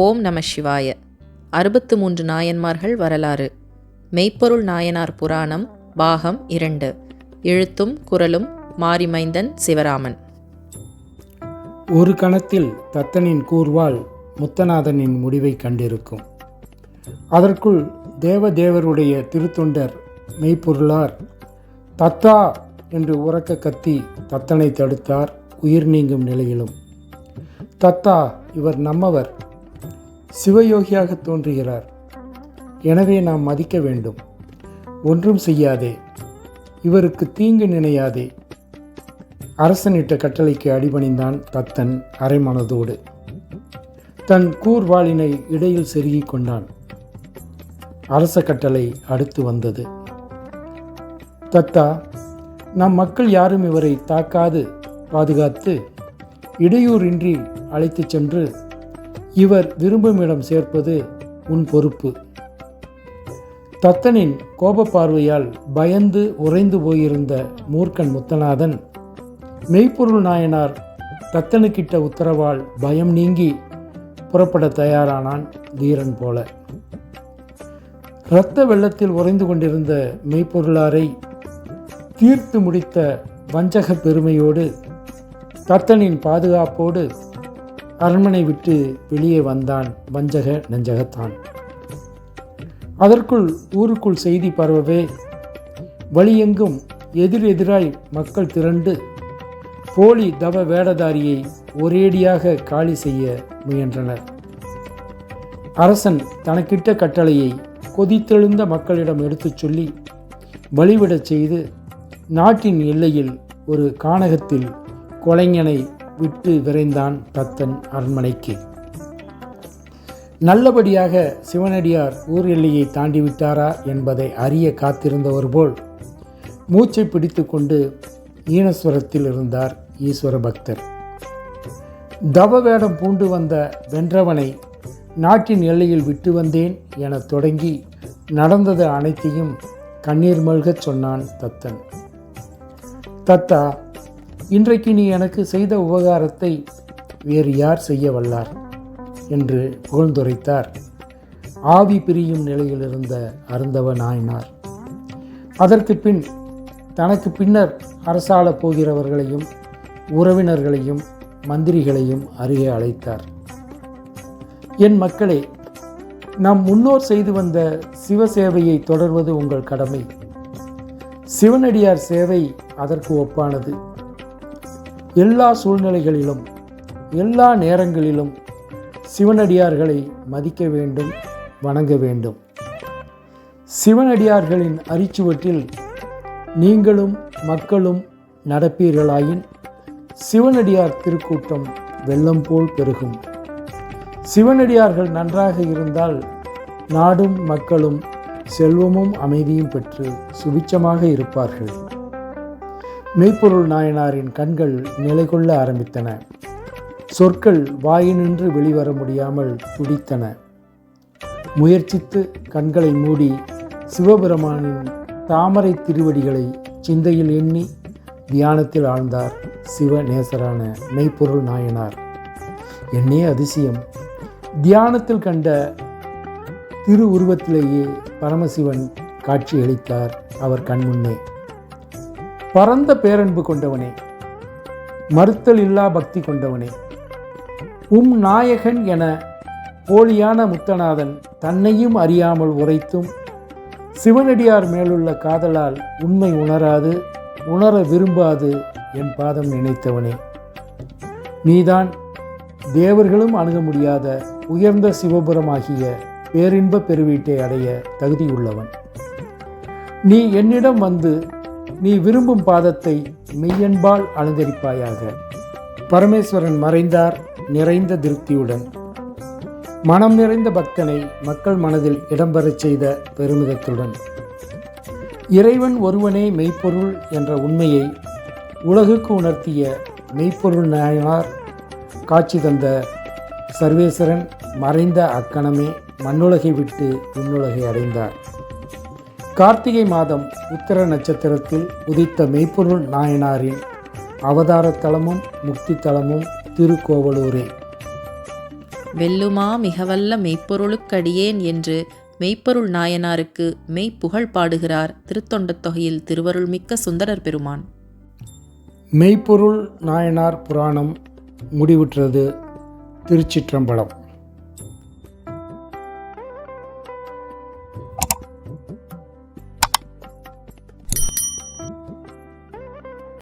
ஓம் நம சிவாய. 63 நாயன்மார்கள் வரலாறு. மெய்ப்பொருள் நாயனார் புராணம் பாகம் 2. எழுத்தும் குரலும் மாரிமைந்தன் சிவராமன். ஒரு கணத்தில் தத்தனின் கூர்வாள் முத்தநாதனின் முடிவை கண்டிருக்கும். அதற்குள் தேவதேவருடைய திருத்தொண்டர் மெய்ப்பொருளார் தத்தா என்று உரக்க கத்தி தத்தனை தடுத்தார். உயிர் நீங்கும் நிலையிலும், தத்தா, இவர் நம்மவர், சிவயோகியாக தோன்றுகிறார். எனவே நாம் மதிக்க வேண்டும். ஒன்றும் செய்யாதே, இவருக்கு தீங்கு நினையாதே. அரசனிட்ட கட்டளைக்கு அடிபணிந்தான் தத்தன் அரைமனதோடு. தன் கூர்வாளினை இடையில் செருகிக் கொண்டான். அரச கட்டளை அடுத்து வந்தது. தத்தா, நம் மக்கள் யாரும் இவரை தாக்காது பாதுகாத்து இடையூறின்றி அழைத்து சென்று இவர் விரும்பும் இடம் சேர்ப்பது உன் பொறுப்பு. தத்தனின் கோப பார்வையால் பயந்து உறைந்து போயிருந்த மூர்க்கன் முத்தநாதன் மெய்ப்பொருள் நாயனார் தத்தனுக்கிட்ட உத்தரவால் பயம் நீங்கி புறப்பட தயாரானான். தீரன் போல இரத்த வெள்ளத்தில் உறைந்து கொண்டிருந்த மெய்ப்பொருளாரை தீர்த்து முடித்த வஞ்சக பெருமையோடு தத்தனின் பாதுகாப்போடு அரண்மனை விட்டு வெளியே வந்தான் வஞ்சக நெஞ்சகத்தான். அதற்குள் ஊருக்குள் செய்தி பரவவே வழியெங்கும் எதிரெதிராய் மக்கள் திரண்டு போலி தவ வேடதாரியை ஒரேடியாக காலி செய்ய முயன்றனர். அரசன் தனக்கிட்ட கட்டளையை கொதித்தெழுந்த மக்களிடம் எடுத்துச் சொல்லி வழிவிடச் செய்து நாட்டின் எல்லையில் ஒரு கானகத்தில் கொலைஞனை விட்டு விரைந்தான் தத்தன் அரண்மனைக்கு. நல்லபடியாக சிவனடியார் ஊர் எல்லையை தாண்டிவிட்டாரா என்பதை அறிய காத்திருந்தவர் போல் மூச்சை பிடித்து கொண்டு ஈனஸ்வரத்தில் இருந்தார் ஈஸ்வர பக்தர். தவ வேடம் பூண்டு வந்த வென்றவனை நாட்டின் எல்லையில் விட்டு வந்தேன் என தொடங்கி நடந்தது அனைத்தையும் கண்ணீர் மல்கச் சொன்னான் தத்தன். தத்தா, இன்றைக்கு நீ எனக்கு செய்த உபகாரத்தை வேறு யார் செய்ய வல்லார் என்று புகழ்ந்துரைத்தார் ஆவி பிரியும் நிலையில் இருந்த அருந்தவ நாயனார். அதற்கு பின் தனக்கு பின்னர் அரசாளப் போகிறவர்களையும் உறவினர்களையும் மந்திரிகளையும் அருகே அழைத்தார். என் மக்களே, நம் முன்னோர் செய்து வந்த சிவசேவையை தொடர்வது உங்கள் கடமை. சிவனடியார் சேவை அதற்கு ஒப்பானது. எல்லா சூழ்நிலைகளிலும் எல்லா நேரங்களிலும் சிவனடியார்களை மதிக்க வேண்டும், வணங்க வேண்டும். சிவனடியார்களின் அரிச்சுவட்டில் நீங்களும் மக்களும் நடப்பீர்களாயின் சிவனடியார் திருக்கூட்டம் வெள்ளம் போல் பெருகும். சிவனடியார்கள் நன்றாக இருந்தால் நாடும் மக்களும் செல்வமும் அமைதியும் பெற்று சுபிட்சமாக இருப்பார்கள். மெய்ப்பொருள் நாயனாரின் கண்கள் நிலை கொள்ள ஆரம்பித்தன. சொற்கள் வாயினின்று வெளிவர முடியாமல் துடித்தன. முயற்சித்து கண்களை மூடி சிவபெருமானின் தாமரை திருவடிகளை சிந்தையில் எண்ணி தியானத்தில் ஆழ்ந்தார் சிவநேசரான மெய்ப்பொருள் நாயனார். என்னே அதிசயம்! தியானத்தில் கண்ட திரு உருவத்திலேயே பரமசிவன் காட்சியளித்தார் அவர் கண்முன்னே. பரந்த பேரன்பு கொண்டவனே, மறுத்தல் இல்லா பக்தி கொண்டவனே, நாயகன் என போலியான முத்தநாதன் தன்னையும் அறியாமல் உரைத்தும் சிவனடியார் மேலுள்ள காதலால் உண்மை உணராது, உணர விரும்பாது என் பாதம் நினைத்தவனே, நீதான் தேவர்களும் அணுக முடியாத உயர்ந்த சிவபுரமாகிய பேரின்ப பெருவீட்டை அடைய தகுதியுள்ளவன். நீ என்னிடம் வந்து நீ விரும்பும் பாதத்தை மெய்யன்பால் அலங்கரிப்பாயாக. பரமேஸ்வரன் மறைந்தார் நிறைந்த திருப்தியுடன். மனம் நிறைந்த பக்தனை மக்கள் மனதில் இடம்பெறச் செய்த பெருமிதத்துடன். இறைவன் ஒருவனே மெய்ப்பொருள் என்ற உண்மையை உலகுக்கு உணர்த்திய மெய்ப்பொருள் நாயனார் காட்சி தந்த சர்வேஸ்வரன் மறைந்த அக்கணமே மண்ணுலகை விட்டு விண்ணுலகை அடைந்தார். கார்த்திகை மாதம் உத்திர நட்சத்திரத்தில் உதித்த மெய்ப்பொருள் நாயனாரின் அவதார தலமும் முக்தி தலமும் திருக்கோவலூரே. வெல்லுமா மிகவல்ல மெய்ப்பொருளுக்கடியேன் என்று மெய்ப்பொருள் நாயனாருக்கு மெய்ப்புகழ் பாடுகிறார் திருத்தொண்டத் தொகையில் திருவருள்மிக்க சுந்தரர் பெருமான். மெய்ப்பொருள் நாயனார் புராணம் முடிவுற்றது. திருச்சிற்றம்பலம்.